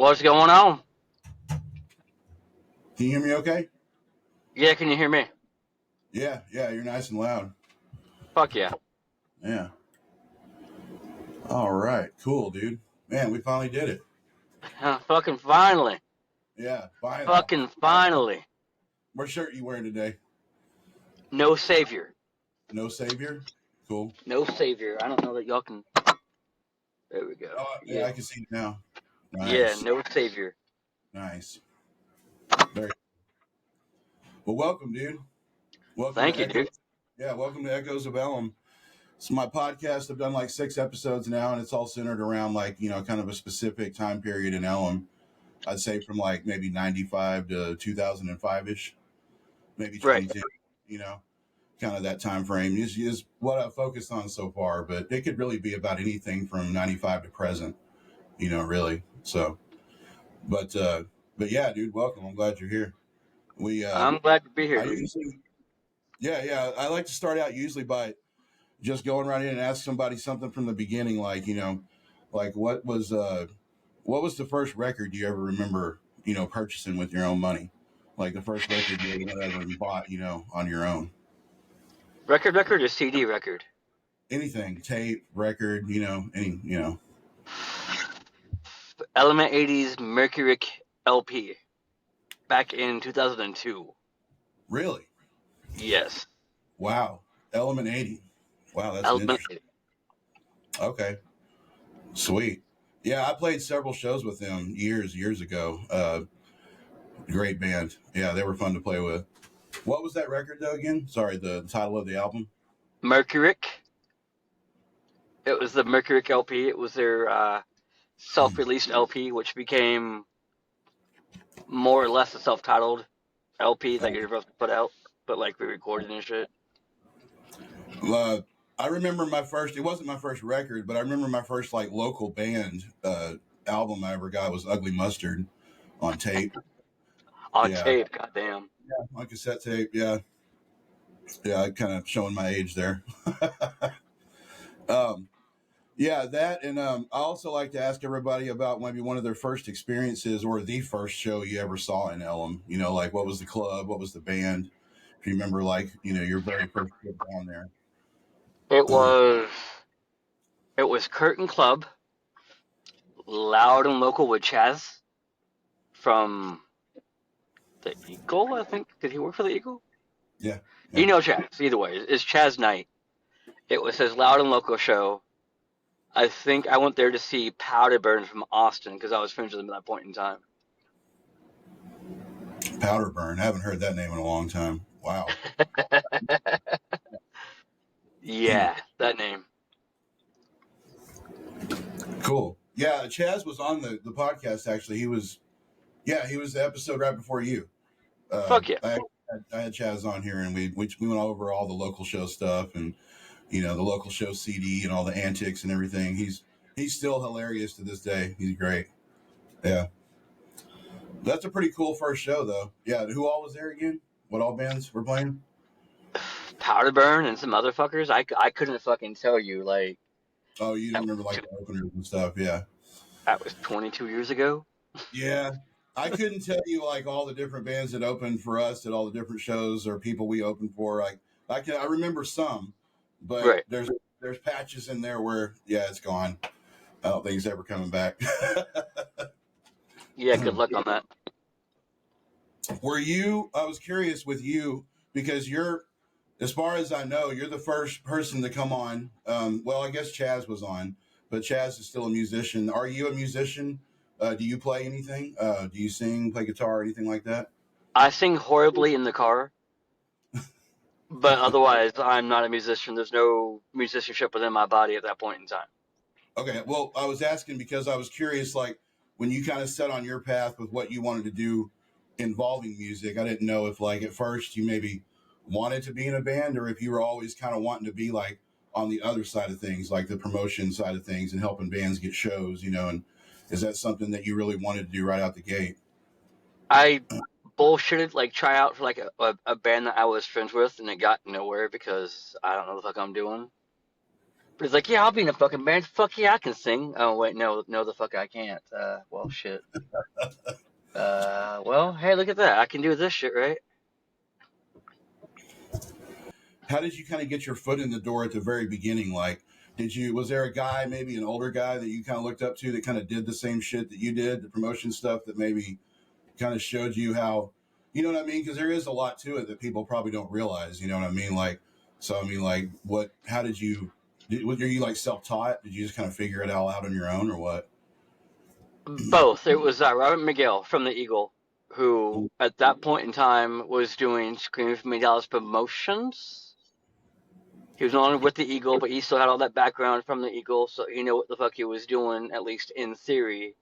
What's going on? Can you hear me okay? Yeah, can you hear me? Yeah, you're nice and loud. Fuck yeah. Yeah. All right, cool, dude. Man, we finally did it. Fucking finally. Yeah, finally. Fucking finally. What shirt you wearing today? No savior. No savior? Cool. No savior. I don't know that y'all can. There we go. Oh, yeah, Yeah. I can see it now. Yeah, Nice. no savior. Nice. Very well, welcome, dude. Welcome Thank to you, Echo. dude. Yeah, welcome to Echoes of Ellum. It's my podcast. I've done like 6 episodes now, and it's all centered around like, kind of a specific time period in Ellum. I'd say from like maybe 95 to 2005-ish, maybe Right. 2010, you know. Kind of that time frame is what I've focused on so far, but it could really be about anything from 95 to present, really. So, but yeah, dude, welcome. I'm glad you're here. We, I'm glad to be here, I dude. usually, yeah, I like to start out usually by just going right in and ask somebody something from the beginning, like, like what was the first record you ever remember, purchasing with your own money? Like the first record you ever bought, on your own. Record or CD record? Anything, tape, record, any. Element 80's Mercury LP. Back in 2002. Really? Yes. Wow. Element 80. Wow, that's an Element interesting. 80. Okay. Sweet. Yeah, I played several shows with them years ago. Great band. Yeah, they were fun to play with. What was that record though again? Sorry, the title of the album. Mercury. It was the Mercury LP. It was their self-released LP, which became more or less a self-titled LP that you're supposed to put out, but like re-recorded and shit. Uh, I remember my first. It wasn't my first record, but I remember my first like local band album I ever got was Ugly Mustard on tape. On Yeah, tape, goddamn. on cassette tape. Yeah, kind of showing my age there. um, Yeah, that, and I also like to ask everybody about maybe one of their first experiences or the first show you ever saw in Ellum. Like what was the club, what was the band? If you remember, like your very first trip down there. It was it was Curtain Club, loud and local with Chaz from the Eagle. I think did he work for the Eagle? Yeah, You yeah. know Chaz. Either way, it's Chaz Night. It was his loud and local show. I think I went there to see Powder Burn from Austin because I was friends with him at that point in time. Powder Burn. I haven't heard that name in a long time. Wow. Yeah, that name. Cool. Yeah, Chaz was on the podcast actually. He was the episode right before you. Fuck yeah. I had Chaz on here, and we went over all the local show stuff and the local show CD and all the antics and everything. He's still hilarious to this day. He's great. Yeah. That's a pretty cool first show though. Yeah. Who all was there again? What all bands were playing? Powder Burn and some other fuckers. I couldn't fucking tell you. Like Oh, you didn't remember like the openers and stuff. Yeah. that was 22 years ago. Yeah. I couldn't tell you like all the different bands that opened for us at all the different shows or people we opened for. Like I remember some, but Right. there's patches in there where it's gone. I don't think it's ever coming back. Yeah, good luck on that. I was curious with you because as far as I know, you're the first person to come on. Well, I guess Chaz was on, but Chaz is still a musician. Are you a musician? Do you play anything? Do you sing, play guitar, or anything like that? I sing horribly in the car, but otherwise, I'm not a musician. There's no musicianship within my body at that point in time. Okay. Well, I was asking because I was curious, like when you kind of set on your path with what you wanted to do involving music, I didn't know if like at first you maybe wanted to be in a band or if you were always kind of wanting to be like on the other side of things, like the promotion side of things and helping bands get shows, and is that something that you really wanted to do right out the gate? I bullshitted like try out for like a band that I was friends with, and it got nowhere because I don't know the fuck I'm doing. But he's like, yeah, I'll be in a fucking band. Fuck yeah, I can sing. Oh wait, no, the fuck I can't. Well, shit. Well, hey, look at that. I can do this shit, right? How did you kind of get your foot in the door at the very beginning? Like, was there a guy, maybe an older guy that you kind of looked up to that kind of did the same shit that you did, the promotion stuff that maybe kind of showed you how, you know what I mean? Because there is a lot to it that people probably don't realize, you know what I mean? Like, so, I mean, like, how did you, were you like self-taught? Did you just kind of figure it all out on your own or what? Both. It was Robert Miguel from the Eagle, who at that point in time was doing Scream for Me Dallas promotions. He was no longer with the Eagle, but he still had all that background from the Eagle, so he knew what the fuck he was doing, at least in theory.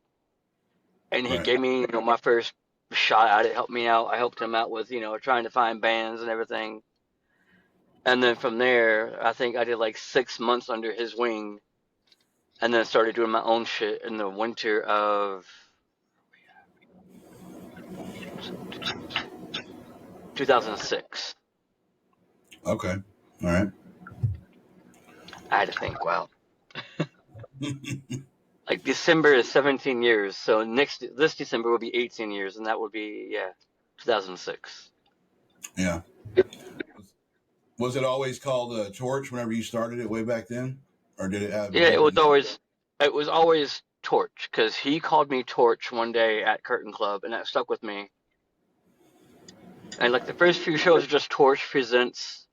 And he Right. gave me, my first shot at it, helped me out. I helped him out with, trying to find bands and everything. And then from there, I think I did like 6 months under his wing, and then started doing my own shit in the winter of 2006. Okay. All right. I had to think, wow. Like December is 17 years, so this December will be 18 years, and that would be 2006. Yeah. Was it always called Torch whenever you started it way back then? Or did it have a Yeah, different? it was always Torch, because he called me Torch one day at Curtain Club, and that stuck with me. And like the first few shows are just Torch Presents,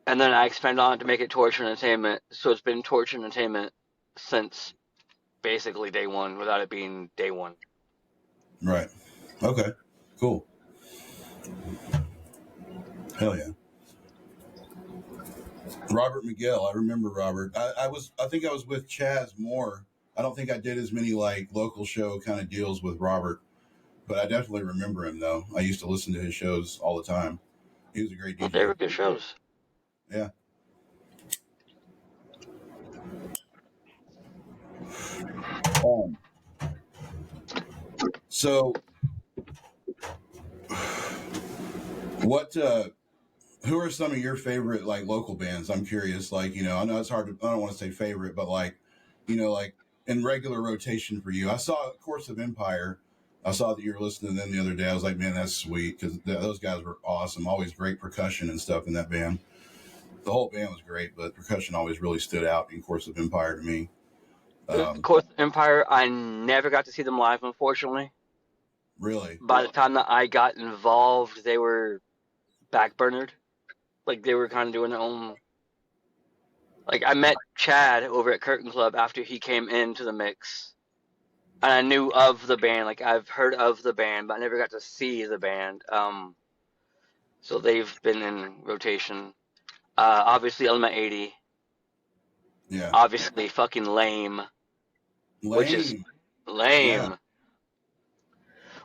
and then I expand on it to make it Torch Entertainment. So it's been Torch Entertainment since basically day one, without it being day one. Right. Okay. Cool. Hell yeah. Robert Miguel. I remember Robert. I think I was with Chaz more. I don't think I did as many like local show kind of deals with Robert, but I definitely remember him though. I used to listen to his shows all the time. He was a great Well, they DJ. were good shows. Yeah. Um, so what who are some of your favorite like local bands? I'm curious. Like, I know it's hard to, I don't want to say favorite, but like, like in regular rotation for you. I saw Course of Empire. I saw that you were listening to them the other day. I was like, man, that's sweet because those guys were awesome. Always great percussion and stuff in that band. The whole band was great, but percussion always really stood out in Course of Empire to me. Of course, Empire, I never got to see them live, unfortunately. Really? By the time that I got involved, they were backburnered. Like they were kind of doing their own. Like I met Chad over at Curtain Club after he came into the mix, and I knew of the band. Like I've heard of the band, but I never got to see the band. So they've been in rotation. Obviously Element 80. Yeah. Obviously fucking Lame, which is Lame. Yeah. lame.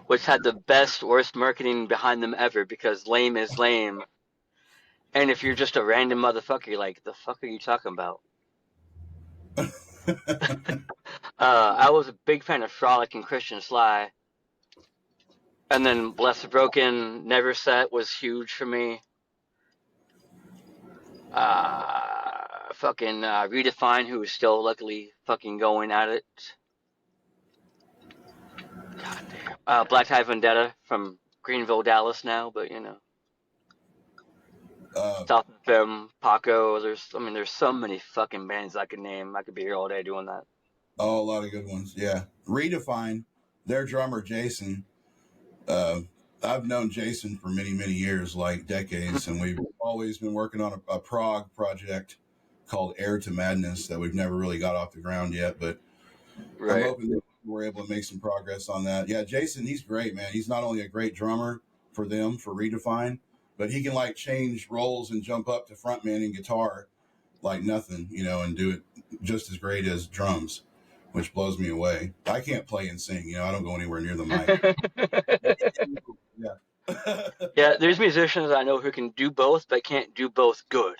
Which had the best, worst marketing behind them ever because Lame is lame. And if you're just a random motherfucker, you're like, the fuck are you talking about? I was a big fan of Frolic and Christian Sly. And then Bless the Broken, Never Set was huge for me. Fucking Redefine, who is still luckily fucking going at it. God damn. Black Tie Vendetta from Greenville, Dallas now, but uh, South of them, Paco. There's so many fucking bands I could name. I could be here all day doing that. oh, a lot of good ones. Yeah. Redefine, their drummer, Jason. Uh, I've known Jason for many, many years, like decades, and we've always been working on a prog project called Air to Madness that we've never really got off the ground yet, but I'm Right. hoping that we're able to make some progress on that. Yeah, Jason, he's great, man. He's not only a great drummer for them, for Redefine, but he can like change roles and jump up to frontman and guitar like nothing, and do it just as great as drums, which blows me away. I can't play and sing, I don't go anywhere near the mic. Yeah. Yeah, there's musicians I know who can do both, but can't do both good.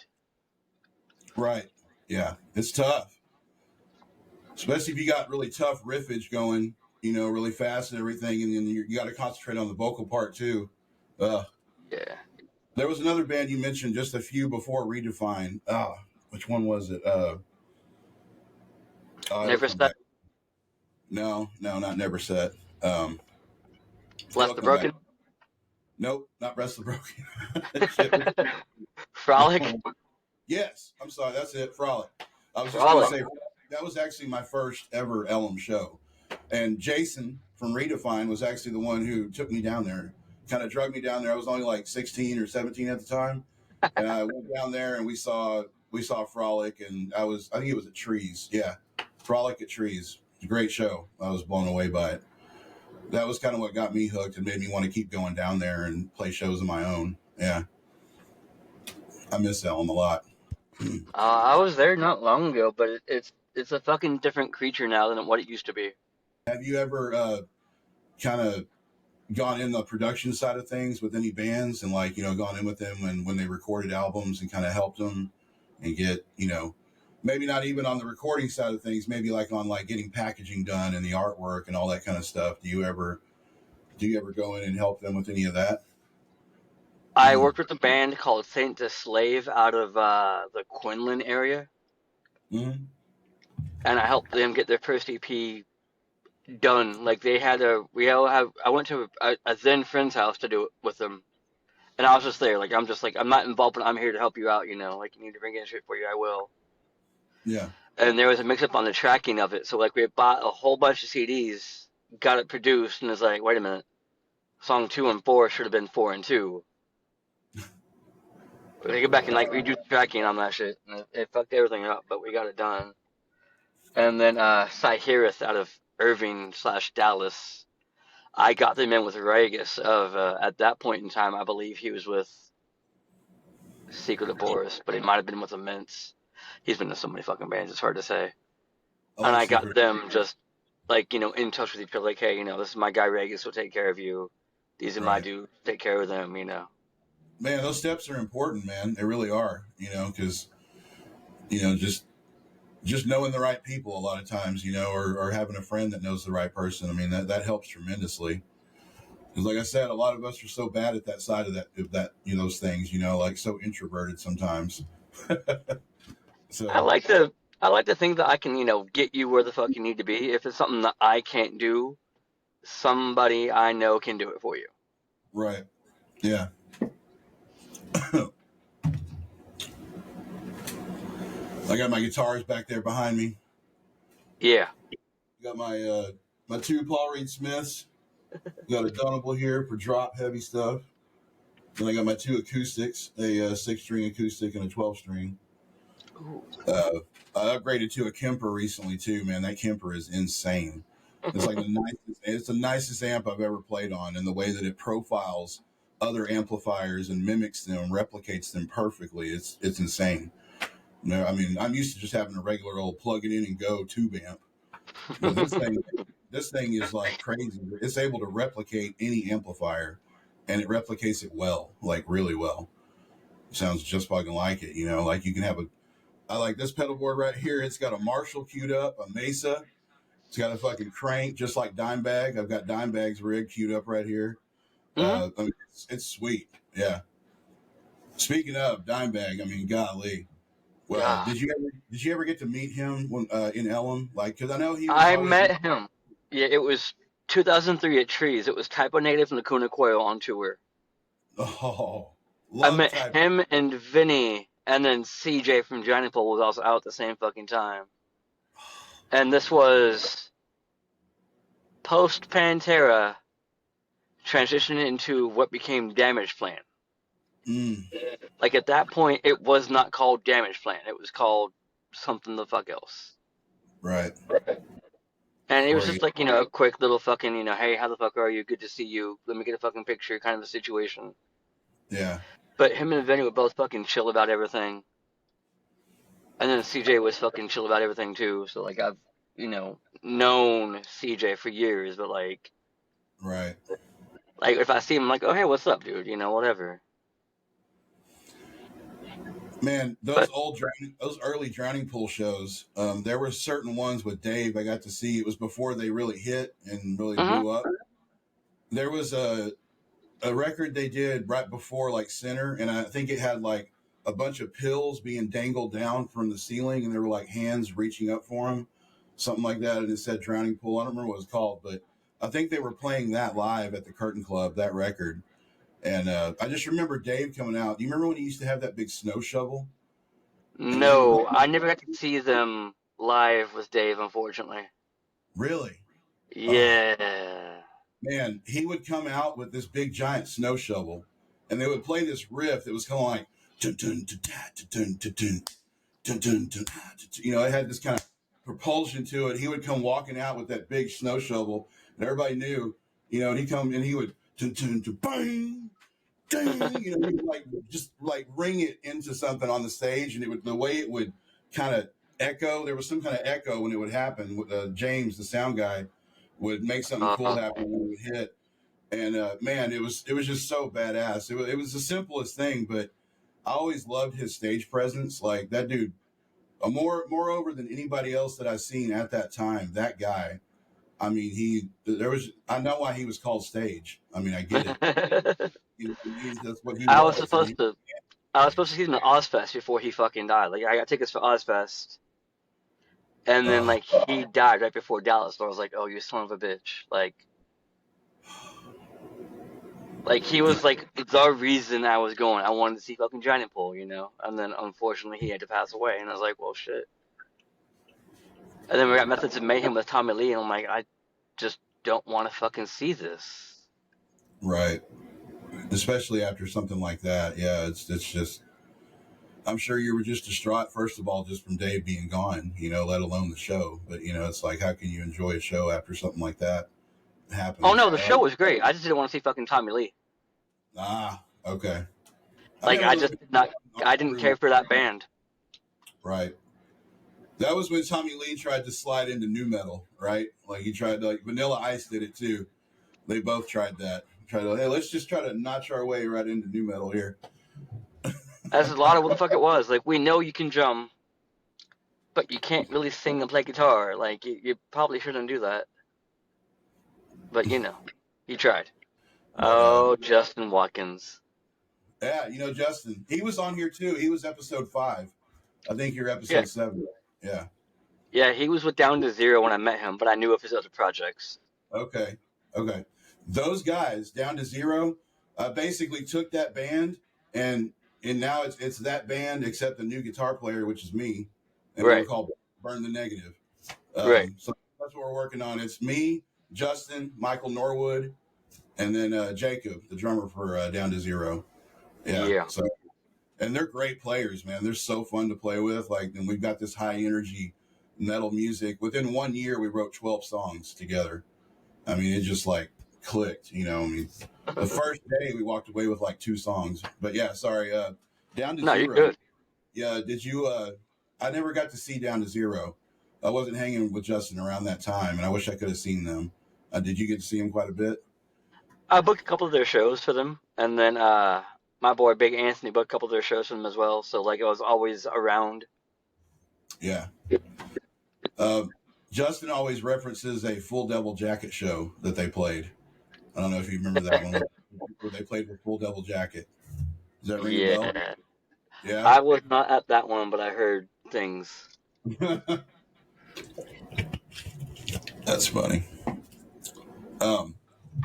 Right. Yeah. It's tough. Especially if you got really tough riffage going, really fast and everything, and then you got to concentrate on the vocal part too. Yeah. There was another band you mentioned just a few before Redefine. Which one was it? It'll Never come Set, back. No, not Never Set. Um, Bless it'll the come back. Broken, Nope, not Rest of the Broken. Shit, which Frolic, one? Yes, I'm sorry. That's it. Frolic. I was just going to Frolic. say that was actually my first ever Ellum show. And Jason from Redefine was actually the one who took me down there, kind of drug me down there. I was only like 16 or 17 at the time. And I went down there and we saw Frolic, and I think it was at Trees. Yeah. Frolic at Trees. It's a great show. I was blown away by it. That was kind of what got me hooked and made me want to keep going down there and play shows of my own. Yeah. I miss Ellum a lot. I was there not long ago, but it's a fucking different creature now than what it used to be. Have you ever kind of gone in the production side of things with any bands and like, gone in with them when they recorded albums and kind of helped them and get, maybe not even on the recording side of things, maybe like on like getting packaging done and the artwork and all that kind of stuff. Do you ever go in and help them with any of that? I worked with a band called Saint to Slave out of the Quinlan area, Mm-hmm. and I helped them get their first EP done. Like they had I went to a then friend's house to do it with them, and I was just there. Like I'm not involved, but I'm here to help you out. Like you need to bring in shit for you, I will. Yeah. And there was a mix up on the tracking of it, so like we bought a whole bunch of CDs, got it produced, and it's like, wait a minute, song 2 and 4 should have been 4 and 2. We go back and like redo the tracking on that shit, and it fucked everything up, but we got it done. And then Cy Harris out of Irving/Dallas, I got them in with Regis of at that point in time, I believe he was with Secret of Boris, but he might have been with Immense. He's been in so many fucking bands, it's hard to say. I And like I got Secret. them just like in touch with each other, like, hey, this is my guy Regis, will take care of you. These are my Right. dudes, take care of them. Man, those steps are important, man. They really are, because, just knowing the right people a lot of times, or having a friend that knows the right person. I mean, that helps tremendously. Because, like I said, a lot of us are so bad at that side of that, those things, like so introverted sometimes. I So, like to I like to think that I can, get you where the fuck you need to be. If it's something that I can't do, somebody I know can do it for you. right. Yeah. I got my guitars back there behind me. Yeah. Got my two Paul Reed Smiths. Got a Dunable here for drop heavy stuff. Then I got my two acoustics, a 6-string acoustic and a 12-string. Ooh. I upgraded to a Kemper recently too, man. That Kemper is insane. It's like the nicest amp I've ever played on, and the way that it profiles other amplifiers and mimics them, replicates them perfectly. It's insane. No, I mean, I'm used to just having a regular old plug it in and go tube amp, but this thing is like crazy. It's able to replicate any amplifier, and it replicates it well, like really well. It sounds just fucking like it, like you can have I like this pedal board right here. It's got a Marshall queued up, a Mesa. It's got a fucking crank, just like Dimebag. I've got Dimebag's rig queued up right here. Hmm. I mean, it's sweet. Yeah. Speaking of Dimebag, I mean, golly. Well, God. did you ever get to meet him when in Ellum? Like, because I know he was I always. met him. Yeah, it was 2003 at Trees. It was Typo Native and Lacuna Coil on tour. Oh, I love met type. him and Vinny, and then CJ from Giant Pole was also out at the same fucking time. And this was post Pantera, transitioning into what became Damage Plan. Mm, Like at that point, it was not called Damage Plan. It was called something the fuck else. right. And it was Or just like, a quick little fucking, hey, how the fuck are you? Good to see you. Let me get a fucking picture kind of a situation. yeah. But him and Vinny were both fucking chill about everything. And then CJ was fucking chill about everything too. So like I've, known CJ for years, but Right. like if I see him, I'm like, oh hey, what's up, dude? Whatever. Man, But those early Drowning Pool shows, there were certain ones with Dave I got to see. It was before they really hit and really mhm. blew up. There was a record they did right before like Center, and I think it had like a bunch of pills being dangled down from the ceiling, and there were like hands reaching up for him, something like that, and it said Drowning Pool. I don't remember what it was called, but I think they were playing that live at the Curtain Club, that record. And I just remember Dave coming out. Do you remember when he used to have that big snow shovel? And then he would No, I never got to see them live with Dave, unfortunately. really, oh Yeah. man, he would come out with this big giant snow shovel, and they would play this riff that was kind of like dun, dun, dun, dun, dun, dun, dun, dun, dun, dun, you know, it had this kind of propulsion to it. He would come walking out with that big snow shovel, and everybody knew, you know, and he'd come and he would dun, dun, dun, bang, ding, you know, he would like just like ring it into something on the stage, and it would, the way it would kind of echo, there was some kind of echo when it would happen. James, the sound guy, would make something cool Uh, happen when it would hit. And man, it was just so badass. It was the simplest thing, but I always loved his stage presence. Like that dude, moreover than anybody else that I've seen at that time, that guy. I mean, I know why he was called Stage. I mean, I get it. You know, that's what he I was was. And supposed to I was supposed to see him at Ozfest before he fucking died. Like I got tickets for Ozfest, and then uh, like he died right before Dallas. So I was like, oh, you son of a bitch! Like he was like the reason I was going. I wanted to see fucking Giant Pool, you know. And then unfortunately he had to pass away, and I was like, well, shit. And then we got Methods of Mayhem with Tommy Lee, and I'm like, I just don't want to fucking see this. right. Especially after something like that. Yeah, it's just. I'm sure you were just distraught, first of all, just from Dave being gone, you know, let alone the show. But, you know, it's like, how can you enjoy a show after something like that Oh happens? no, the show was great. I just didn't want to see fucking Tommy Lee. Okay. I Like never I really just been did not. on I didn't through. care for that band. Right. That was when Tommy Lee tried to slide into new metal, right? Like he tried to, like Vanilla Ice did it too. They both tried that. Tried to, hey, let's just try to notch our way right into new metal here. That's a lot of what the fuck it was. Like we know you can drum, but you can't really sing and play guitar. Like you probably shouldn't do that. But you know, he tried. But Oh, Justin Watkins. yeah, you know, Justin, he was on here too. He was episode 5. I think you're Yeah, episode 7. Yeah. yeah. He was with Down to Zero when I met him, but I knew of his other projects. Okay. Okay. Those guys down to zero basically took that band and now it's that band except the new guitar player, which is me, and we're Right, called Burn the Negative. right. So that's what we're working on. It's me, Justin, Michael Norwood, and then Jacob, the drummer for Down to Zero. Yeah. Yeah. So and they're great players, man. They're so fun to play with. Like, and we've got this high energy metal music. Within 1 year, we wrote 12 songs together. I mean, it just like clicked, you know. I mean, the first day we walked away with like 2 songs. But yeah, sorry. Down to No, you're Zero. good. Yeah, did you? I never got to see Down to Zero. I wasn't hanging with Justin around that time, and I wish I could have seen them. Did you get to see him quite a bit? I booked a couple of their shows for them, and then my boy Big Anthony booked a couple of their shows for them as well. So like I was always around. Yeah. Uh, Justin always references a Full Devil Jacket show that they played. I don't know if you remember that one where they played with Full Devil Jacket. Does that ring a bell? Yeah, Yeah. I was not at that one, but I heard things. That's funny. Um,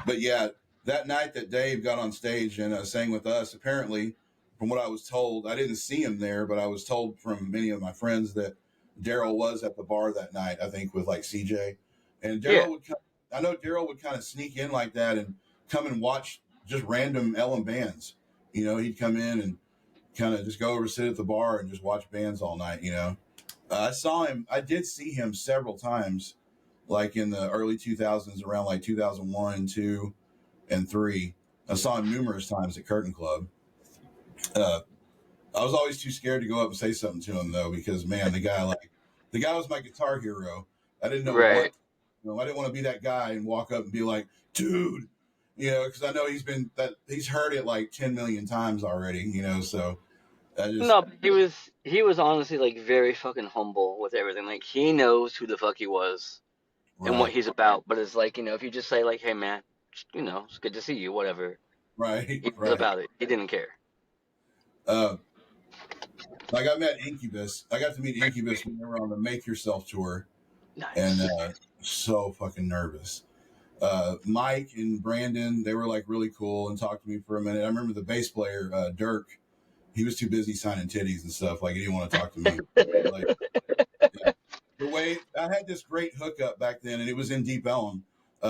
but yeah, that night that Dave got on stage and sang with us, apparently, from what I was told, I didn't see him there, but I was told from many of my friends that Daryl was at the bar that night. I think with like CJ, and Yeah, Daryl would come. I know Daryl would kind of sneak in like that and come and watch just random Ellum bands. You know, he'd come in and kind of just go over, sit at the bar, and just watch bands all night. You know, I saw him. I did see him several times, like in the early 2000s, around like 2001, 2, and 3. I saw him numerous times at Curtain Club. Uh, I was always too scared to go up and say something to him though, because man, the guy was my guitar hero. I didn't know right. what, you know, I didn't want to be that guy and walk up and be like, dude, you know, because I know he's heard it like 10 million times already, you know. So I just No, but he was honestly like very fucking humble with everything. Like he knows who the fuck he was and what right, he's about. But it's like if you just say like, "Hey man, it's good to see you," whatever. right, He was right. about it. He didn't care. Uh, Like I met Incubus. I got to meet Incubus when they were on the Make Yourself tour, and Nice. so fucking nervous. Mike and Brandon, they were like really cool and talked to me for a minute. I remember the bass player, Dirk. He was too busy signing titties and stuff. Like he didn't want to talk to me. Like, yeah. The way I had this great hookup back then, and it was in Deep Ellum.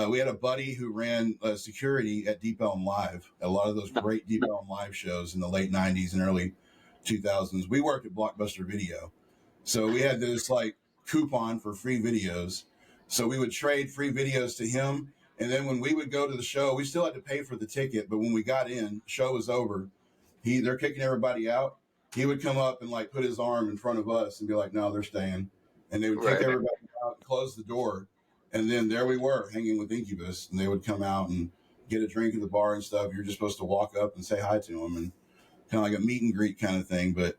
We had a buddy who ran security at Deep Ellum Live. A lot of those No. great Deep Ellum Live shows in the late '90s and early 2000s. We worked at Blockbuster Video, so we had this like coupon for free videos. So we would trade free videos to him, and then when we would go to the show, we still had to pay for the ticket. But when we got in, show was over. They're kicking everybody out. He would come up and like put his arm in front of us and be like, "No, they're staying." And they would kick Right. everybody out, and close the door, and then there we were hanging with Incubus, and they would come out and get a drink at the bar and stuff. You're just supposed to walk up and say hi to them, and kind of like a meet and greet kind of thing. But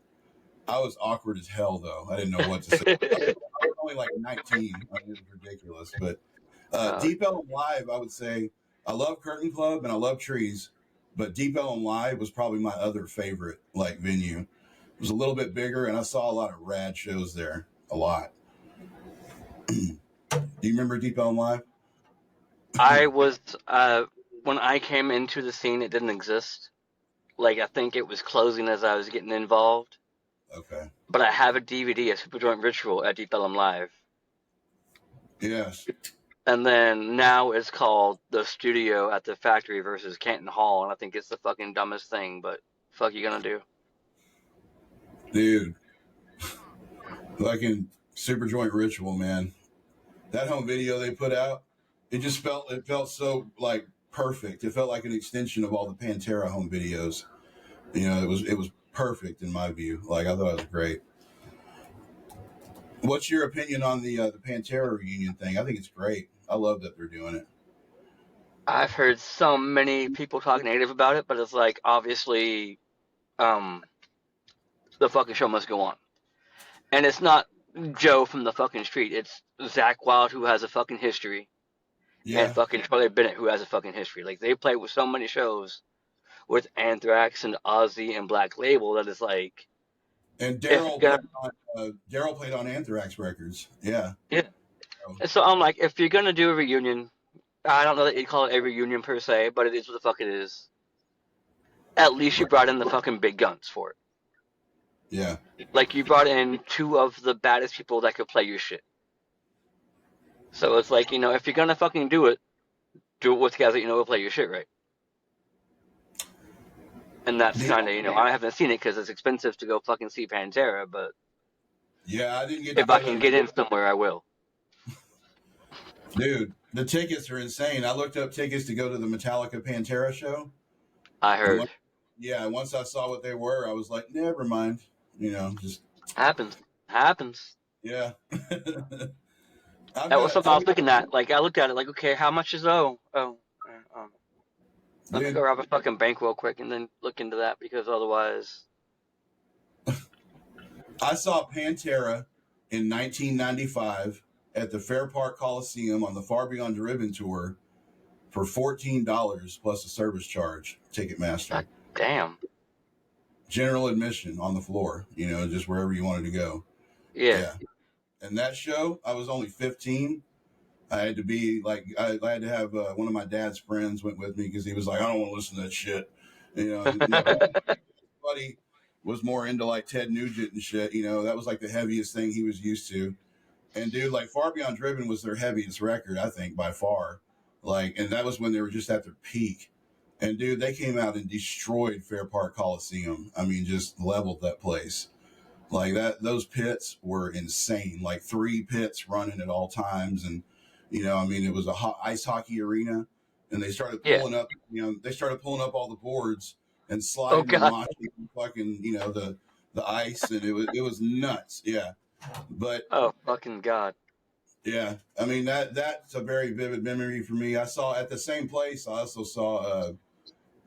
I was awkward as hell, though. I didn't know what to say. I was only like 19. I mean, it was ridiculous. But Deep Ellum Live, I would say, I love Curtain Club and I love Trees, but Deep Ellum Live was probably my other favorite like venue. It was a little bit bigger, and I saw a lot of rad shows there. A lot. Do you remember Deep Ellum Live? I was when I came into the scene, it didn't exist. Like I think it was closing as I was getting involved. Okay. But I have a DVD, a Superjoint Ritual at Deep Ellum Live. Yes. And then now it's called The Studio at the Factory versus Canton Hall, and I think it's the fucking dumbest thing, but fuck you gonna do? Dude. Fucking Superjoint Ritual, man. That home video they put out, it felt so like perfect. It felt like an extension of all the Pantera home videos. You know, it was perfect in my view. Like I thought it was great. What's your opinion on the Pantera reunion thing? I think it's great. I love that they're doing it. I've heard so many people talk negative about it, but it's like obviously um the fucking show must go on. And it's not Joe from the fucking street, it's Zach Wild who has a fucking history and Yeah. fucking Charlie Bennett who has a fucking history. Like they play with so many shows with Anthrax and Ozzy and Black Label that it's like And if you're gonna Daryl played on Anthrax records. Yeah. yeah. And so I'm like, if you're gonna do a reunion, I don't know that you'd call it a reunion per se, but it is what the fuck it is. At least you Right. brought in the fucking big guns for it. Yeah. Like you brought in two of the baddest people that could play your shit. So it's like, if you're gonna fucking do it with guys that will play your shit right. And that's The, kind of, I haven't seen it because it's expensive to go fucking see Pantera, but yeah, I didn't get to if I go can to get in somewhere, I will. dude. The tickets are insane. I looked up tickets to go to the Metallica Pantera show. I And heard. once I saw what they were, I was like, never mind. Just Happens. yeah. I've That was got, something I was looking at. Like, I looked at it like, okay, how much is let me dude. go grab a fucking bank real quick and then look into that because otherwise. I saw Pantera in 1995 at the Fair Park Coliseum on the Far Beyond Driven tour for $14 plus a service charge, Ticketmaster. God damn. General admission on the floor, just wherever you wanted to go. Yeah. And that show, I was only 15. I had to be like, I had to have one of my dad's friends went with me because he was like, I don't want to listen to that shit. Buddy was more into like Ted Nugent and shit. That was like the heaviest thing he was used to. And dude, like Far Beyond Driven was their heaviest record, I think, by far. Like, and that was when they were just at their peak. And dude, they came out and destroyed Fair Park Coliseum. I mean, just leveled that place. Like those pits were insane. Like 3 pits running at all times, and it was a ice hockey arena, and they started Yeah. pulling up. All the boards and Oh, sliding and God. moshing fucking the ice, and it was nuts. Yeah, but Oh, fucking God. yeah, I mean that's a very vivid memory for me. I saw at the same place. I also saw.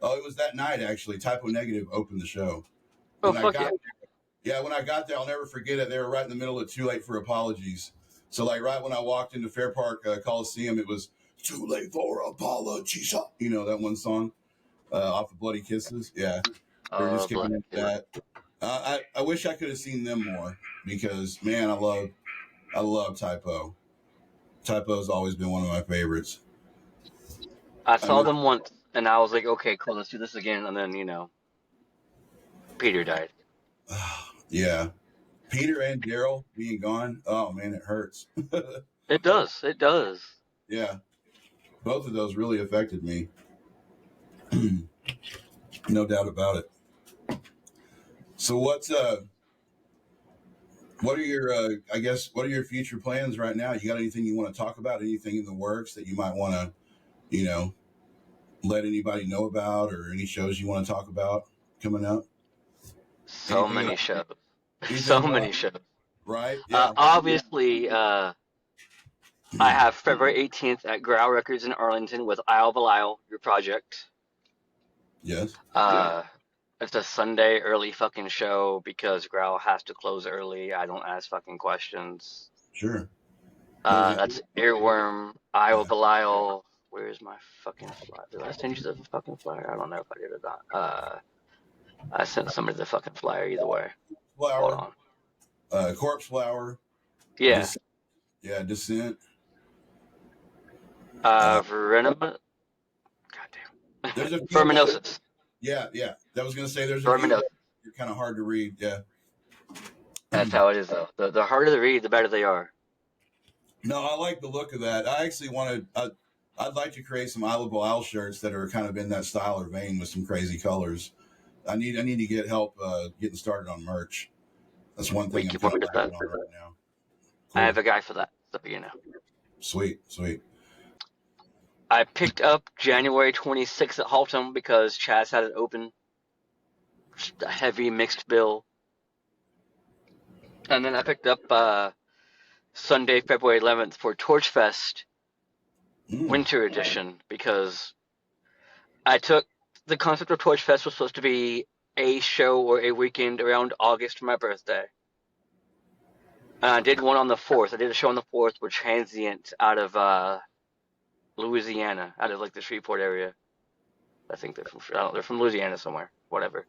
It was that night actually. Typo Negative opened the show. Oh, When I fuck yeah. got when I got there, I'll never forget it. They were right in the middle of Too Late for Apologies. So like right when I walked into Fair Park Coliseum, it was Too Late for Apologies. That one song off of Bloody Kisses. Yeah, they were just Blood kicking into killer. that. I wish I could have seen them more because man, I love Typo. Typo's always been one of my favorites. I I saw mean, them once, and I was like, okay, cool, let's do this again. And then Peter died. yeah, Peter and Daryl being gone. Oh man, it hurts. It does. It does. Yeah, both of those really affected me. No doubt about it. So what are your I guess what are your future plans right now? You got anything you want to talk about? Anything in the works that you might want to, you know, let anybody know about, or any shows you want to talk about coming up? So Anything many shows. So anything many shows. right? Yeah. Obviously, I have February 18th at Growl Records in Arlington with Isle Belial, your project. Yes. Uh, it's a Sunday early fucking show because Growl has to close early. I don't ask fucking questions. Sure. What is it? That's Earworm, Isle Yeah. Belial. Where's my fucking flyer? Did I send you the fucking flyer? I don't know if I did or not. I sent somebody the fucking flyer either way. Hold Flower, on. corpse flower, Yeah. descent. Venom. Goddamn. There's a few that Verminosis. yeah. That was gonna say there's a few Verminosis. that are kind of hard to read. Yeah. That's how it is, though. The harder the read, the better they are. No, I like the look of that. I actually wanted. I'd like to create some Isle of Belial shirts that are kind of in that style or vein with some crazy colors. I need to get help getting started on merch. That's one We thing I'm can kind work of with that. lacking on right now. I have Cool. a guy for that, so Sweet. Sweet. I picked up January 26th at Haltom because Chaz had it open. Just a heavy mixed bill. And then I picked up Sunday, February 11th for Torchfest Mm. Winter Edition because I took the concept of Torchfest was supposed to be a show or a weekend around August for my birthday. And I did one on the 4th. I did a show on the 4th with Transient out of Louisiana, out of like the Shreveport area. I think they're from Louisiana somewhere, whatever.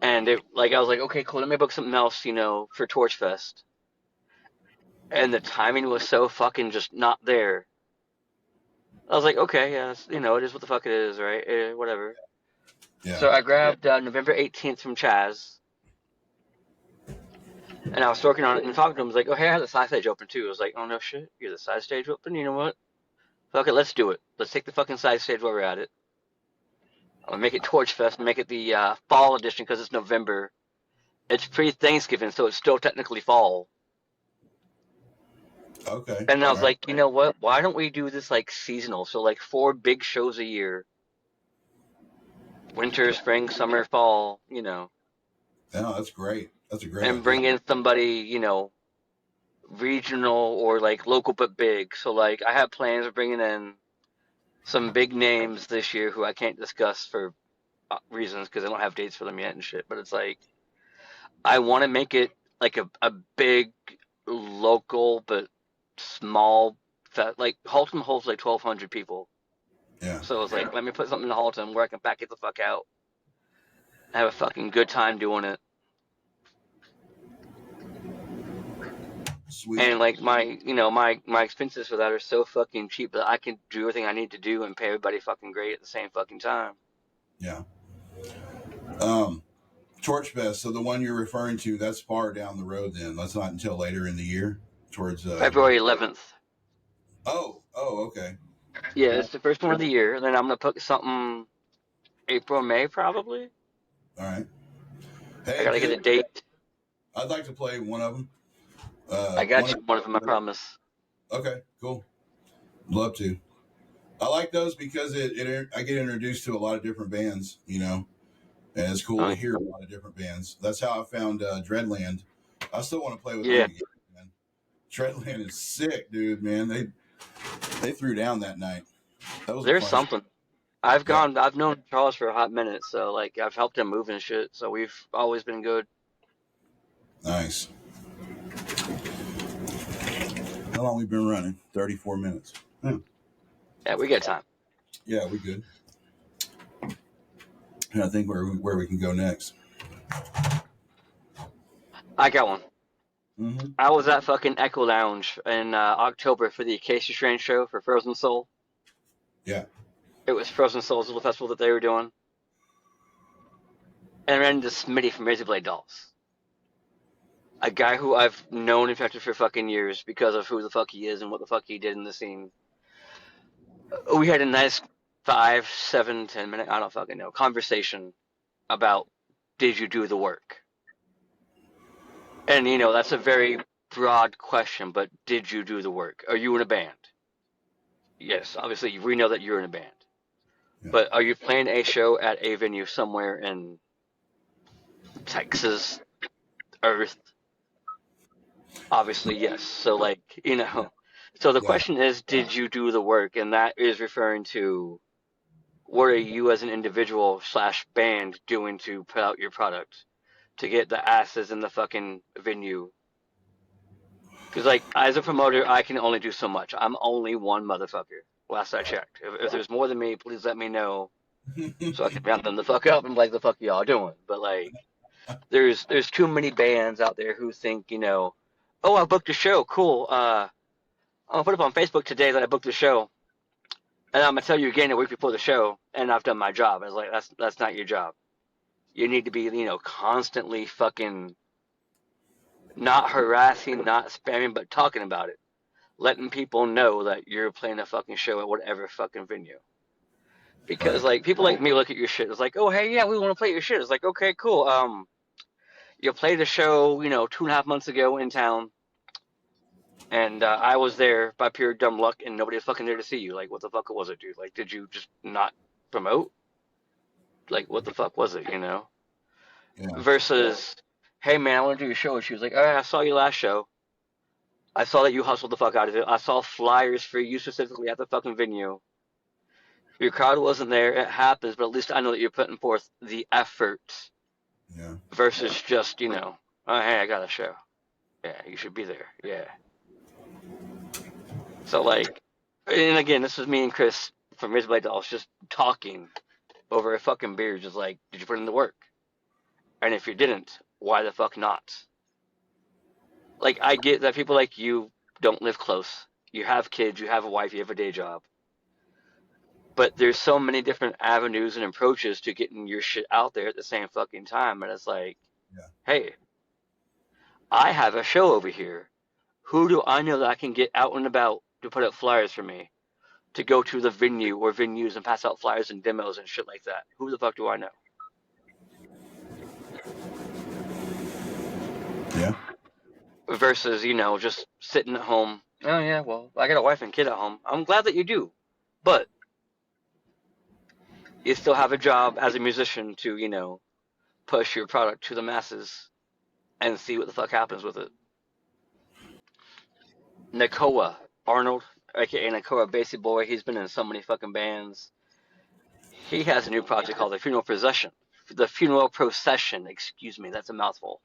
And I was like, okay, cool. Let me book something else, for Torchfest. And the timing was so fucking just not there. I was like, okay, yeah, it is what the fuck it is, right? Whatever. Yeah. So I grabbed November 18th from Chaz, and I was working on it and talking to him. I was like, oh, hey, I had the side stage open too. I was like, oh, no shit, you're the side stage open? You know what? Fuck it, let's do it. Let's take the fucking side stage while we're at it. I'm gonna make it Torchfest and make it the fall edition because it's November. It's pre-Thanksgiving, so it's still technically fall. Okay. And I All was right. like, you know what? Why don't we do this like seasonal? So like 4 big shows a year. Winter, spring, summer, fall, Yeah, that's great. That's a great and idea. bring in somebody, regional or like local but big. So like I have plans of bringing in some big names this year who I can't discuss for reasons because I don't have dates for them yet and shit. But it's like I want to make it like a big local but small. Like Haltom holds like 1,200 people. Yeah. So it's like, let me put something in Haltom where I can back it the fuck out. Have a fucking good time doing it. Sweet. And like my expenses for that are so fucking cheap that I can do everything I need to do and pay everybody fucking great at the same fucking time. Yeah. Um, Torchfest. So the one you're referring to, that's far down the road. Then that's not until later in the year. Towards. February 11th. Oh. Oh. Okay. Yeah, it's the first one of the year. And then I'm gonna put something April, May probably. All right. I Hey, gotta get a date. I'd like to play one of them. I One. got you one of them, I promise. Okay. Cool. Love to. I like those because I get introduced to a lot of different bands. And it's cool Oh, to hear a lot of different bands. That's how I found Dreadland. I still want to play with them yeah, again, man. Dreadland is sick, dude. Man, they threw down that night. That was a there's fun show. something. Yeah, I've known Charles for a hot minute, so like I've helped him move and shit. So we've always been good. nice. How long we been running? 34 minutes. Yeah, Yeah, we got time. yeah, we good. And I think where we can go next. I got one. Mm-hmm. I was at fucking Echo Lounge in October for the Acacia Strain show for Frozen Soul. Yeah. It was Frozen Soul's little festival that they were doing. And I ran into Smitty from Razor Blade Dolls. A guy who I've known and affected for fucking years because of who the fuck he is and what the fuck he did in the scene. We had a nice 5, 7, 10 minute, I don't fucking know, conversation about did you do the work? And that's a very broad question, but did you do the work? Are you in a band? Yes, obviously we know that you're in a band. Yeah. But are you playing a show at a venue somewhere in Texas, Earth? Obviously, yes. So, Yeah. so the Yeah. question is, did you do the work? And that is referring to what are you as an individual slash band doing to put out your product to get the asses in the fucking venue? Because, as a promoter, I can only do so much. I'm only one motherfucker. Last I checked. If there's more than me, please let me know so I can round them the fuck up and be like, the fuck y'all doing? But there's too many bands out there who think, oh, I booked a show, cool. I'll put up on Facebook today that I booked a show, and I'm gonna tell you again a week before the show, and I've done my job. I was like, that's not your job. You need to be, constantly fucking not harassing, not spamming, but talking about it, letting people know that you're playing a fucking show at whatever fucking venue. Because Right. people like me look at your shit. It's like, oh hey, yeah, we want to play your shit. It's like, okay, cool. You played a show, 2.5 months ago in town, and I was there by pure dumb luck, and nobody was fucking there to see you. Like, what the fuck was it, dude? Like, did you just not promote? Like, what the fuck was it? Yeah. Versus, hey man, I want to do your show. And she was like, all right, I saw you last show. I saw that you hustled the fuck out of it. I saw flyers for you specifically at the fucking venue. Your crowd wasn't there. It happens, but at least I know that you're putting forth the effort Yeah. versus just, oh, hey, I got a show. Yeah, you should be there. Yeah. So, and again, this was me and Chris from Razor Blade Dolls just talking over a fucking beer, just like, did you put in the work? And if you didn't, why the fuck not? Like, I get that people like you don't live close. You have kids, you have a wife, you have a day job. But there's so many different avenues and approaches to getting your shit out there at the same fucking time. And it's like, Yeah. hey, I have a show over here. Who do I know that I can get out and about to put up flyers for me? To go to the venue or venues and pass out flyers and demos and shit like that. Who the fuck do I know? Yeah. Versus, just sitting at home. Oh, yeah, well, I got a wife and kid at home. I'm glad that you do. But you still have a job as a musician to, push your product to the masses and see what the fuck happens with it. Nakoa Arnold, aka Nakoa Basie Boy, he's been in so many fucking bands. He has a new project called The Funeral Procession. The Funeral Procession, excuse me, that's a mouthful.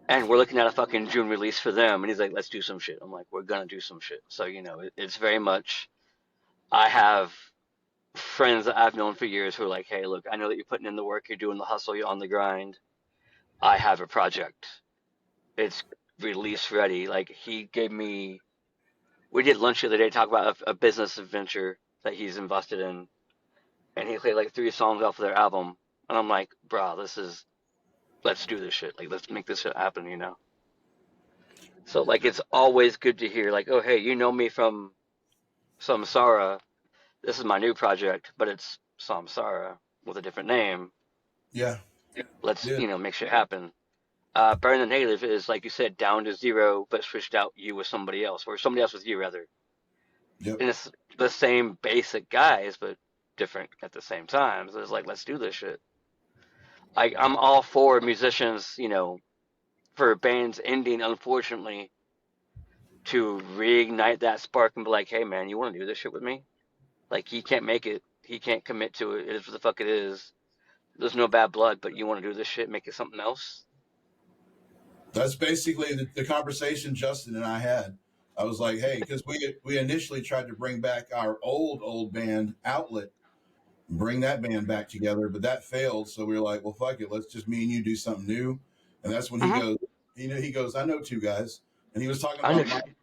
And we're looking at a fucking June release for them. And he's like, let's do some shit. I'm like, we're going to do some shit. So, it's very much, I have friends that I've known for years who are like, hey, look, I know that you're putting in the work, you're doing the hustle, you're on the grind. I have a project. It's release ready. Like, he gave me, we did lunch the other day, talk about a business adventure that he's invested in. And he played like 3 songs off of their album. And I'm like, brah, let's do this shit. Like, let's make this shit happen. So, it's always good to hear, like, oh, hey, you know me from Samsara. This is my new project, but it's Samsara with a different name. Yeah. Let's, Yeah. make shit happen. Burn the Native is, like you said, down to zero, but switched out you with somebody else, or somebody else with you, rather. Yep. And it's the same basic guys, but different at the same time. So it's like, let's do this shit. I'm all for musicians, for bands ending, unfortunately, to reignite that spark and be like, hey, man, you want to do this shit with me? Like, he can't make it. He can't commit to it. It is what the fuck it is. There's no bad blood, but you want to do this shit, make it something else? That's basically the conversation Justin and I had. I was like, hey, because we initially tried to bring back our old band Outlet, bring that band back together, but that failed. So we were like, well, fuck it, let's just me and you do something new. And that's when he Mm-hmm. goes, he goes, I know two guys. And he was I know. talking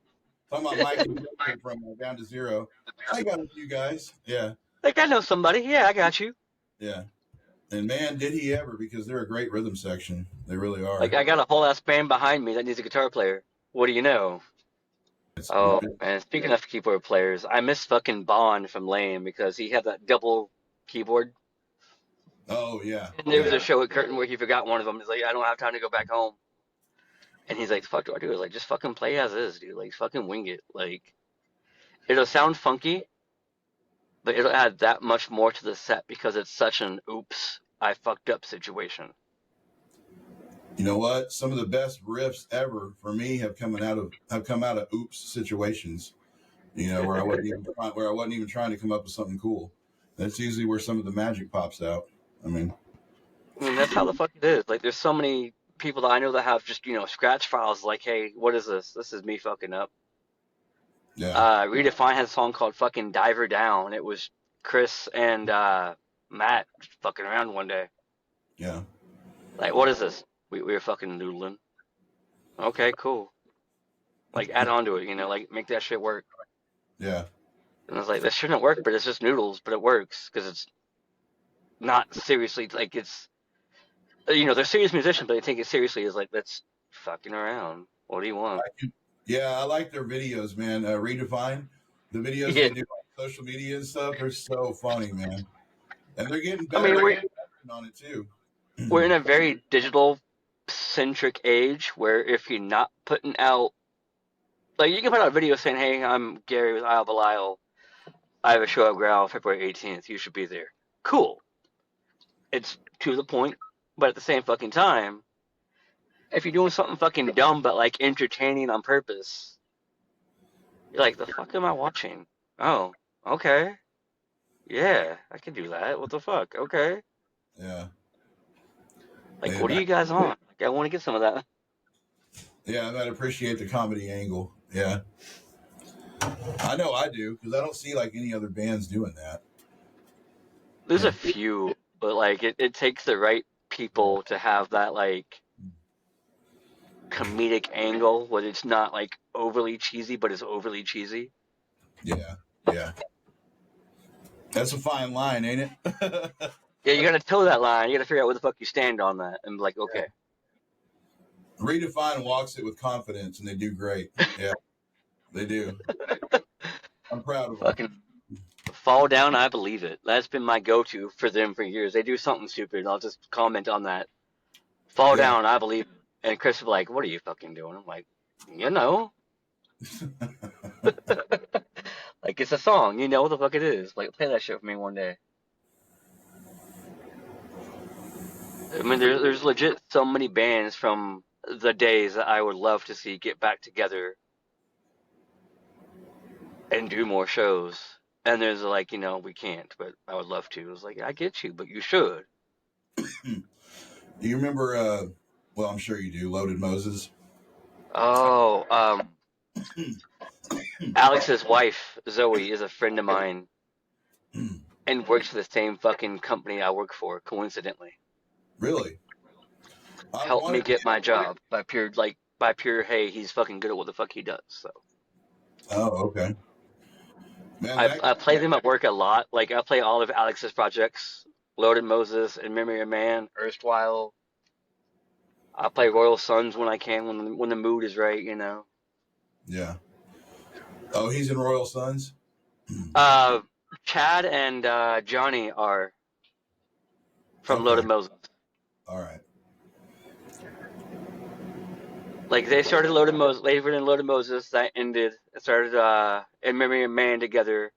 about Mike and Joseph from Down to Zero. I got a few guys. Yeah. Like I know somebody. Yeah, I got you. Yeah. And man, did he ever, because they're a great rhythm section. They really Like are. I got a whole ass band behind me that needs a guitar player. What do you know? It's, Oh, and speaking of keyboard players, I miss fucking Bond from Lame because he had that double keyboard. oh, yeah. And there was Yeah. a show at Curtin where he forgot one of them. He's like, I don't have time to go back home. And he's like, the fuck do I do? I was like, just fucking play as is, dude. Like, fucking wing it. Like, it'll sound funky, but it'll add that much more to the set because it's such an oops, I fucked up situation. You know what? Some of the best riffs ever for me have come out of oops situations. Where I wasn't even trying to come up with something cool. That's usually where some of the magic pops out. I mean, I mean, that's how the fuck it is. Like, there's so many people that I know that have just, scratch files like, hey, what is this? This is me fucking up. yeah, Redefine had a song called fucking Diver Down. It was Chris and Matt just fucking around one day. yeah, Like, what is this? We were fucking noodling. Okay, cool. Like, add on to it, like, make that shit work. yeah, And I was like, this shouldn't work, but it's just noodles, but it works because it's not seriously, like, it's, they're serious musicians, but they take it seriously as, like, that's fucking around. What do you want? yeah. I like their videos, man. Redefine the videos Yeah. they do on social media and stuff are so funny, man. And they're getting I better mean, on it too. we're in a very digital centric age where if you're not putting out, like, you can put out a video saying, hey, I'm Gary with Isle Belial. I have a show at Growl February 18th. You should be there. Cool. It's to the point, but at the same fucking time, if you're doing something fucking dumb but like entertaining on purpose, you're like, the fuck am I watching? Oh, okay. Yeah, I can do that. What the fuck? Okay. Yeah, Like, what are yeah, you guys on? Like, I want to get some of that. yeah. I might appreciate the comedy angle. Yeah, I know I do because I don't see like any other bands doing that. There's Yeah, a few, but like, it takes the right people to have that like comedic angle where it's not like overly cheesy, but it's overly cheesy. yeah, yeah. That's a fine line, ain't it? Yeah, you gotta toe that line. You gotta figure out where the fuck you stand on that, and be like, okay, Redefine walks it with confidence, and they do great. Yeah, they do. I'm proud of them. fucking fall down. I believe it. That's been my go-to for them for years. They do something stupid, and I'll just comment on that. Fall Yeah. down. I believe it. And Chris will be like, what are you fucking doing? I'm like, you know, like it's a song. You know what the fuck it is. Like, play that shit for me one day. I mean, there's legit so many bands from the days that I would love to see get back together and do more shows. And there's like, we can't, but I would love to. It's like, I get you, but you should. Do you remember? Well, I'm sure you do. Loaded Moses. Oh, Alex's wife, Zoe, is a friend of mine and works for the same fucking company I work for, coincidentally. Really? I Helped me wanted to get get. my job by pure, hey, he's fucking good at what the fuck he does. So Oh, okay. Man, I play them at work a lot. Like I play all of Alex's projects, Loaded Moses and Memory of Man, Erstwhile. I play Royal Sons when I can, when the mood is right. yeah. Oh, he's in Royal Sons. Uh, Chad and Johnny are from Okay. Loaded Moses. All right. Like they started Labored and Loaded Moses. That ended. It started in Memory of Man together,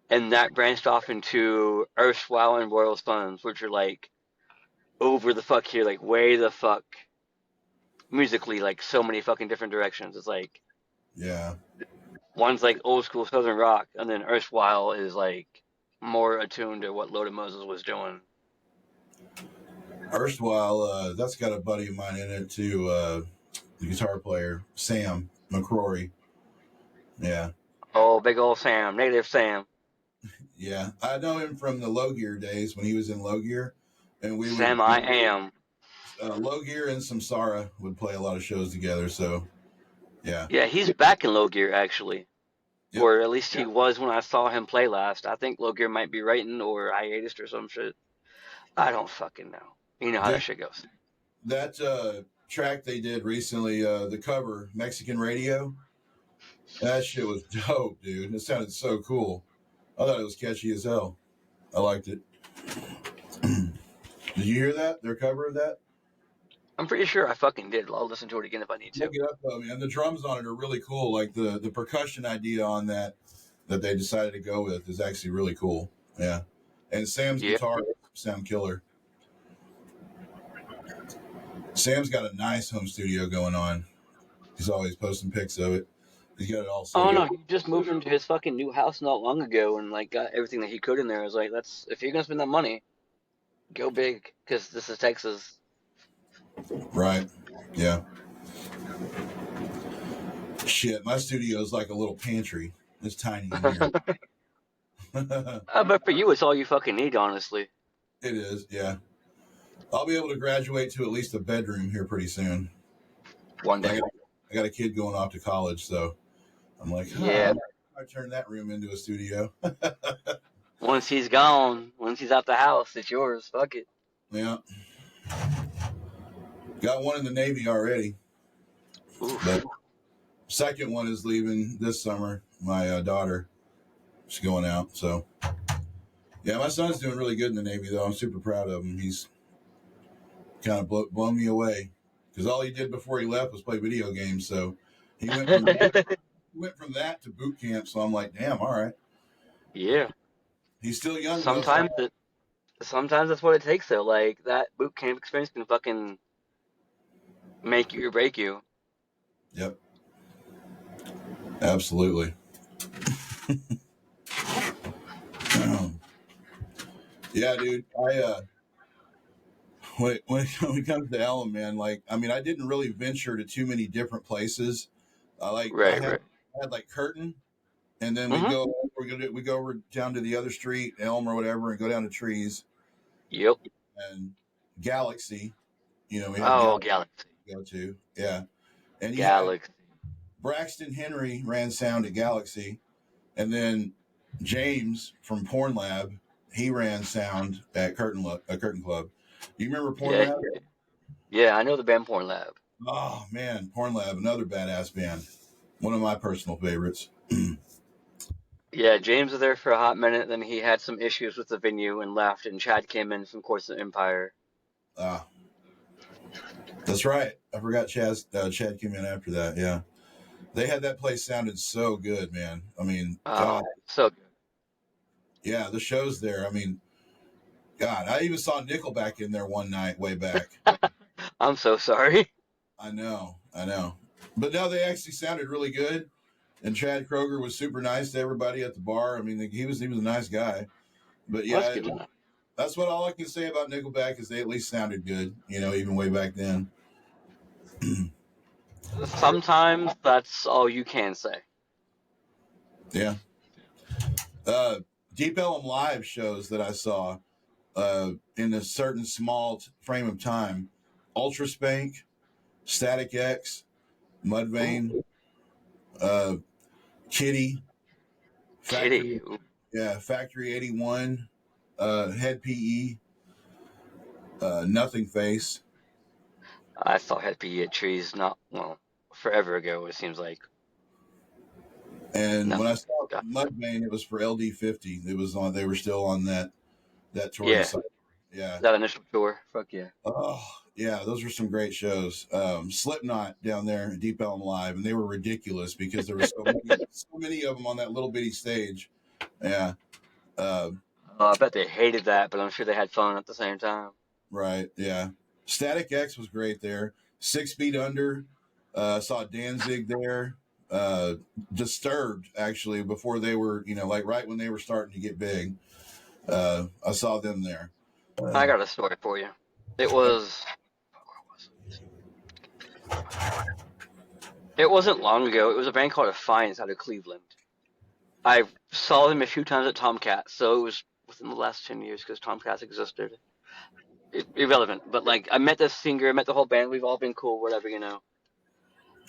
and that branched off into Erstwhile and Royal Sons, which are like over the fuck here, like way the fuck musically, like so many fucking different directions. It's like Yeah. one's like old school Southern rock, and then Erstwhile is like more attuned to what Loaded Moses was doing. Erstwhile, that's got a buddy of mine in it too. The guitar player Sam McCrory. Yeah. Oh, big old Sam, Negative Sam. Yeah, I know him from the Low Gear days when he was in Low Gear, and we would Sam, I am. Low Gear and Samsara would play a lot of shows together. So yeah, Yeah, he's back in Low Gear actually, yep. or at least he was when I saw him play last. I think Low Gear might be writing or hiatus or some shit. I don't fucking know. You know how that Dude, shit goes. that track they did recently, the cover Mexican Radio, that shit was dope, dude. It sounded so cool. I thought it was catchy as hell. I liked it. Did you hear that? Their cover of that? I'm pretty sure I fucking did. I'll listen to it again if I need Look to. it up though, man. The drums on it are really cool. Like the percussion idea on that they decided to go with is actually really cool. Yeah. And Sam's Yeah. guitar sound killer. Sam's got a nice home studio going on. He's always posting pics of it. He's got it all set Oh no, up. he just moved into his fucking new house not long ago and like got everything that he could in there. I was like, that's if you're gonna spend that money, go big because this is Texas. Right. Yeah. Shit, my studio is like a little pantry. It's tiny in here. It But for you, it's all you fucking need, honestly. is, yeah. I'll be able to graduate to at least a bedroom here pretty soon. One I day. got, I got a kid going off to college, so I'm like, Yeah. I turn that room into a studio. Once he's gone, once he's out the house, it's yours. Fuck it. Yeah. Got one in the Navy already, Oof. but second one is leaving this summer. My daughter, she's going out. So, yeah, my son's doing really good in the Navy, though. I'm super proud of him. He's kind of blown me away because all he did before he left was play video games. So he went from that to boot camp. So I'm like, damn, all right. Yeah. He's still young though. So Sometimes it. Sometimes that's what it takes, though. Like that boot camp experience can fucking make you or break you. yep, absolutely. Yeah, dude. When it comes to Ellum, man, like I mean, I didn't really venture to too many different places. I Right. Right. had like Curtin, and then Mhm. we go over down to the other street, Elm or whatever, and go down to Trees Yep. and Galaxy. You know, we had Oh, Galaxy Galaxy. to go to, yeah. And you had Galaxy. Braxton Henry ran sound at Galaxy, and then James from Porn Lab, he ran sound at Curtain Club. Do you remember Porn Yeah. Lab? Yeah. I know the band Porn Lab. Oh man, Porn Lab, another badass band. One of my personal favorites. Yeah, James was there for a hot minute, then he had some issues with the venue and left, and Chad came in from Course of Empire. Ah, that's right. I forgot Chad came in after that. Yeah, they had that place sounded so good, man. I mean, God, So yeah, the shows there. I mean, God, I even saw Nickelback in there one night way back. good. I'm so sorry. I know. But no, they actually sounded really good. And Chad Kroger was super nice to everybody at the bar. I mean, he was a nice guy. But Well, that's yeah, good. that's what all I can say about Nickelback is they at least sounded good. You know, even way back then. Sometimes that's all you can say. Yeah. Uh, Deep Ellum live shows that I saw in a certain small frame of time. Ultra Spank, Static X, Mudvayne, Ooh, uh, Kitty, Kitty. Factory, Ooh, yeah, Factory 81, Head PE, Nothing Face. I saw Head PE at Trees not, well, forever ago, it seems like. And when I Nothing. saw Mudvayne, it was for LD50. It was on. They were still on that touring Yeah, site. Yeah. that initial tour. Fuck yeah. Oh, yeah. Those were some great shows. Slipknot down there, at Deep Ellum Live, and they were ridiculous because there were so many of them on that little bitty stage. Yeah. Uh, I bet they hated that, but I'm sure they had fun at the same time. right. Yeah. Static X was great there. 6 Feet Under. Saw Danzig there. Uh, Disturbed actually before they were, like right when they were starting to get big. I saw them there. I got a story for you. It was. It wasn't long ago. It was a band called Defiance out of Cleveland. I saw them a few times at Tomcat, so it was within the last 10 years because Tomcats existed. irrelevant. But like, I met this singer, I met the whole band. We've all been cool, whatever, you know.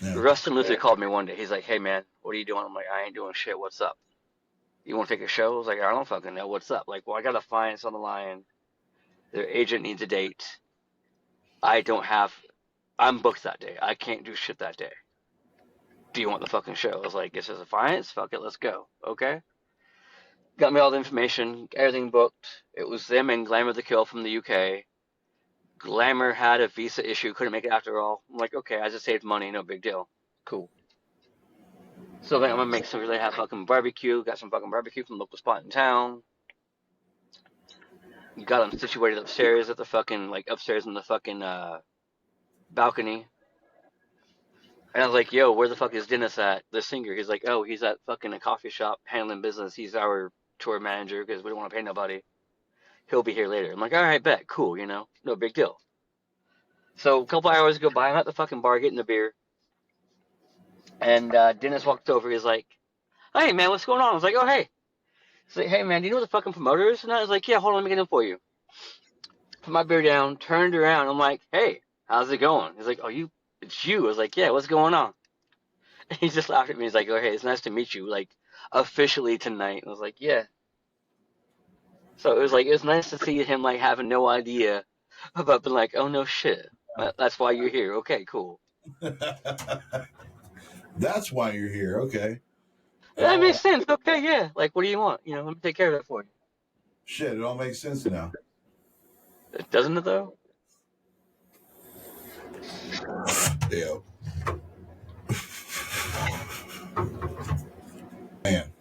Yeah. Rustin Luther called me one day. He's like, "Hey man, what are you doing?" I'm like, "I ain't doing shit. What's up? You want to take a show?" I was like, "I don't fucking know. What's up?" Like, well, I got a finance on the line. Their agent needs a date. I don't have. I'm booked that day. I can't do shit that day. Do you want the fucking show? I was like, "This is a finance. Fuck it. Let's go." Okay. Got me all the information. Everything booked. It was them and Glamour the Kill from the UK. Glamour had a visa issue. Couldn't make it after all. I'm like, okay. I just saved money. No big deal. Cool. So then I'm gonna make some. They have fucking barbecue. Got some fucking barbecue from the local spot in town. Got them situated upstairs at the fucking like upstairs in the fucking balcony. And I was like, yo, where the fuck is Dennis at? The singer. He's like, oh, he's at fucking a coffee shop handling business. He's our tour manager because we don't want to pay nobody. He'll be here later. I'm like, all right, bet, cool, you know, no big deal. So a couple hours go by. I'm at the fucking bar getting a beer, and Dennis walked over. He's like, hey man, what's going on? I was like, oh hey. He's like, hey man, do you know what the fucking promoter is? And I was like, yeah, hold on, let me get him for you. Put my beer down, turned around. I'm like, hey, how's it going? He's like, oh, it's you. I was like, yeah, what's going on? And he just laughed at me. He's like, oh, hey, it's nice to meet you, like, officially tonight. And I was like, yeah. So it was nice to see him, like, having no idea about being like, oh, no shit. That's why you're here. Okay, cool. That's why you're here. Okay. That makes sense. Okay, yeah. Like, what do you want? You know, let me take care of it for you. Shit, it all makes sense now. Doesn't it, though? Yeah. Man.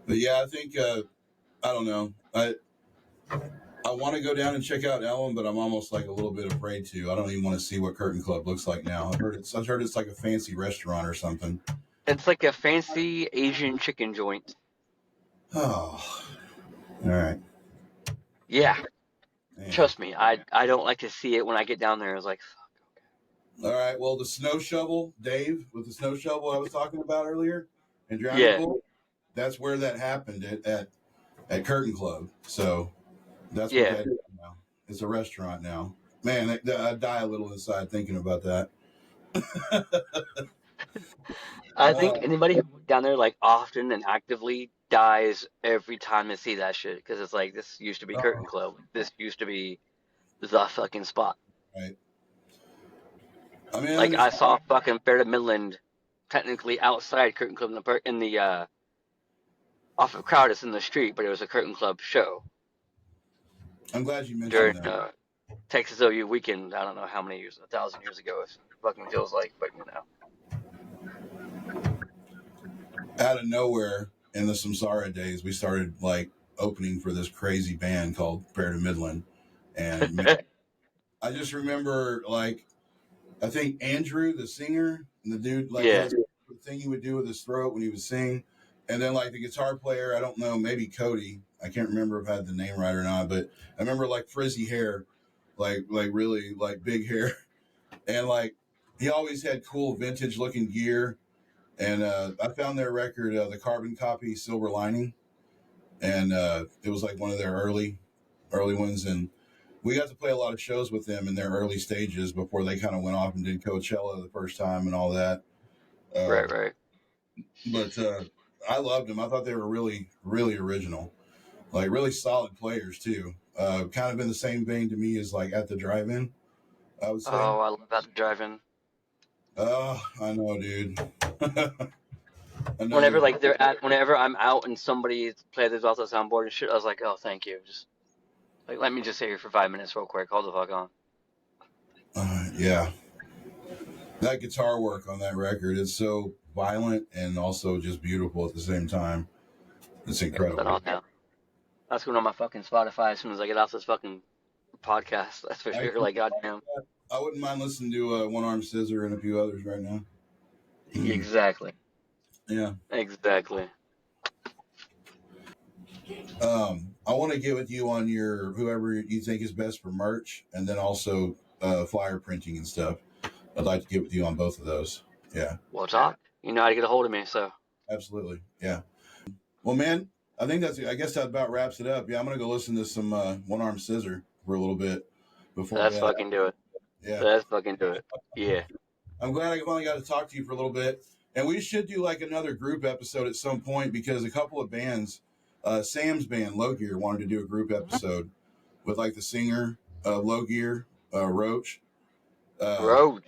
But yeah, I think I don't know. I want to go down and check out Ellum, but I'm almost like a little bit afraid to. I don't even want to see what Curtain Club looks like now. I've heard it's like a fancy restaurant or something. It's like a fancy Asian chicken joint. Oh, all right. Yeah. Man. Trust me, I don't like to see it when I get down there. I was like, All right. Well, the snow shovel, Dave, with the snow shovel I was talking about earlier, and Drowning yeah, Pool. That's where that happened at Curtain Club. So that's what yeah. that is now. It's a restaurant now. Man, I die a little inside thinking about that. I think Uh, anybody who went down there like often and actively dies every time they see that shit because it's like this used to be Curtain oh, Club. This used to be the fucking spot. right. I mean, I Like I understand. saw fucking Fair to Midland, technically outside Curtain Club in the off of Crowdus in the street, but it was a Curtain Club show I'm glad you during mentioned that. Texas OU weekend. I don't know how many years, 1,000 years ago. It fucking feels like, but you know. Out of nowhere, in the Samsara days, we started like opening for this crazy band called Fair to Midland, and man, I just remember like I think Andrew, the singer, and the dude like Yeah, has the thing he would do with his throat when he would sing, and then like the guitar player, I don't know, maybe Cody. I can't remember if I had the name right or not, but I remember like frizzy hair, like really like big hair, and like he always had cool vintage looking gear. And I found their record, the Carbon Copy, Silver Lining, and it was like one of their early ones. And we got to play a lot of shows with them in their early stages before they kind of went off and did Coachella the first time and all that. Uh, right, right. but I loved them. I thought they were really, really original, like really solid players too. Kind of in the same vein to me as like At the Drive-In, I would say. Oh, I love that driving. Oh, I know, dude. Whenever Another. like whenever I'm out and somebody plays this off the soundboard and shit, I was like, oh, thank you. Just like let me just sit here for 5 minutes real quick. Hold the fuck on. Yeah, that guitar work on that record is so violent and also just beautiful at the same time. It's I gotta put that incredible. on now. That's going on my fucking Spotify as soon as I get off this fucking podcast. That's for I, sure. Like goddamn. I wouldn't mind listening to One Arm Scissor and a few others right now. Exactly. Yeah. Exactly. I want to get with you on your whoever you think is best for merch, and then also flyer printing and stuff. I'd like to get with you on both of those. Yeah, We'll talk. You know how to get a hold of me. So absolutely. Yeah. Well, man, I think I guess that about wraps it up. Yeah, I'm gonna go listen to some One Arm Scissor for a little bit. before Let's bed. fucking do it. Yeah. Let's fucking do it. Yeah. I'm glad I finally got to talk to you for a little bit. And we should do like another group episode at some point because a couple of bands, Sam's band, Low Gear, wanted to do a group episode with like the singer of Low Gear, Roach. Road.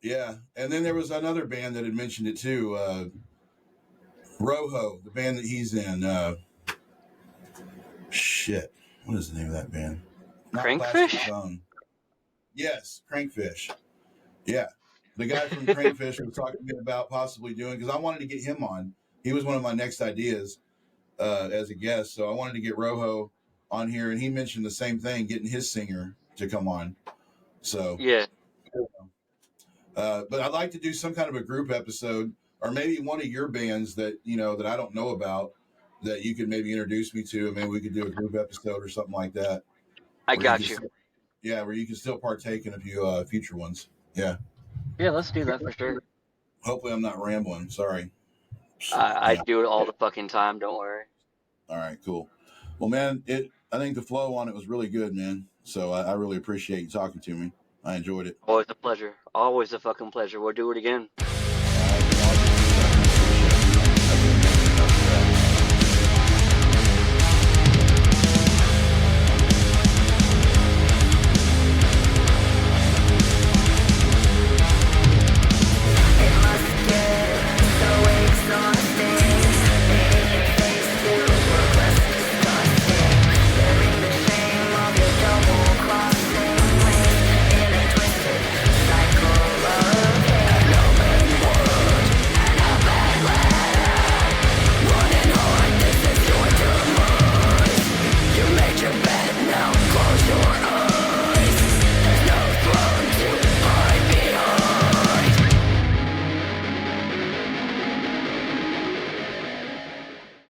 Yeah. And then there was another band that had mentioned it too, Rojo, the band that he's in. Shit. What is the name of that band? Not Plastic Crankfish? Bone. Yes, Crankfish. Yeah. The guy from Crankfish was talking to me about possibly doing, because I wanted to get him on. He was one of my next ideas as a guest. So I wanted to get Rojo on here, and he mentioned the same thing, getting his singer to come on. So, Yeah. but I'd like to do some kind of a group episode, or maybe one of your bands that, you know, that I don't know about that you could maybe introduce me to, and maybe we could do a group episode or something like that. I Where got you. Still, yeah, where you can still partake in a few future ones. Yeah. Yeah, let's do that for sure. Hopefully, I'm not rambling. Sorry. I Yeah. do it all the fucking time. Don't worry. All right. Cool. Well, man, I think the flow on it was really good, man. So I really appreciate you talking to me. I enjoyed it. Always a pleasure. Always a fucking pleasure. We'll do it again.